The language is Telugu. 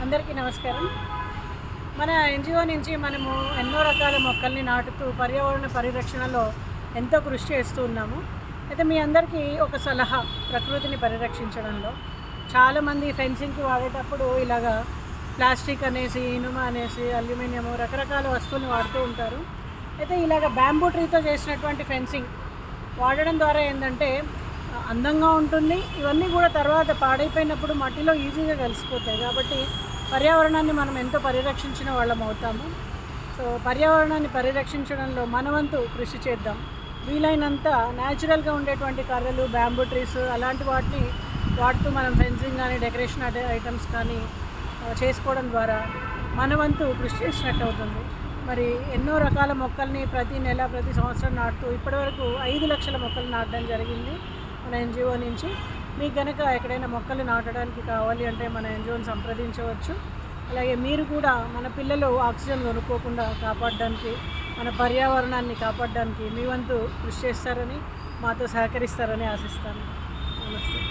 అందరికీ నమస్కారం. మన ఎన్‌జీఓ నుంచి మనము ఎన్నో రకాల మొక్కల్ని నాటుతూ పర్యావరణ పరిరక్షణలో ఎంతో కృషి చేస్తూ ఉన్నాము. అయితే మీ అందరికీ ఒక సలహా, ప్రకృతిని పరిరక్షించడంలో చాలామంది ఫెన్సింగ్కి వాడేటప్పుడు ఇలాగా ప్లాస్టిక్ అనేసి, ఇనుము అనేసి, అల్యూమినియం రకరకాల వస్తువులు వాడుతూ ఉంటారు. అయితే ఇలాగ బ్యాంబూ ట్రీతో చేసినటువంటి ఫెన్సింగ్ వాడడం ద్వారా ఏంటంటే అందంగా ఉంటుంది. ఇవన్నీ కూడా తర్వాత పాడైపోయినప్పుడు మట్టిలో ఈజీగా కలిసిపోతాయి. కాబట్టి పర్యావరణాన్ని మనం ఎంతో పరిరక్షించిన వాళ్ళం అవుతాము. సో పర్యావరణాన్ని పరిరక్షించడంలో మనవంతు కృషి చేద్దాం. వీలైనంత న్యాచురల్గా ఉండేటువంటి కర్రలు, బ్యాంబూ ట్రీస్ అలాంటి వాటిని వాడుతూ మనం ఫెన్సింగ్ కానీ, డెకరేషన్ ఐటమ్స్ కానీ చేసుకోవడం ద్వారా మనవంతు కృషి చేసినట్టు అవుతుంది. మరి ఎన్నో రకాల మొక్కల్ని ప్రతి నెల, ప్రతి సంవత్సరం నాటుతూ ఇప్పటివరకు 5 లక్షల మొక్కలు నాటడం జరిగింది మన ఎన్‌జీఓ నుంచి. మీకు కనుక ఎక్కడైనా మొక్కలు నాటడానికి కావాలి అంటే మన ఎన్‌జీఓని సంప్రదించవచ్చు. అలాగే మీరు కూడా మన పిల్లలు ఆక్సిజన్ కొనుక్కోకుండా కాపాడడానికి, మన పర్యావరణాన్ని కాపాడడానికి మీ వంతు కృషి చేస్తారని, మాతో సహకరిస్తారని ఆశిస్తాను. నమస్తే.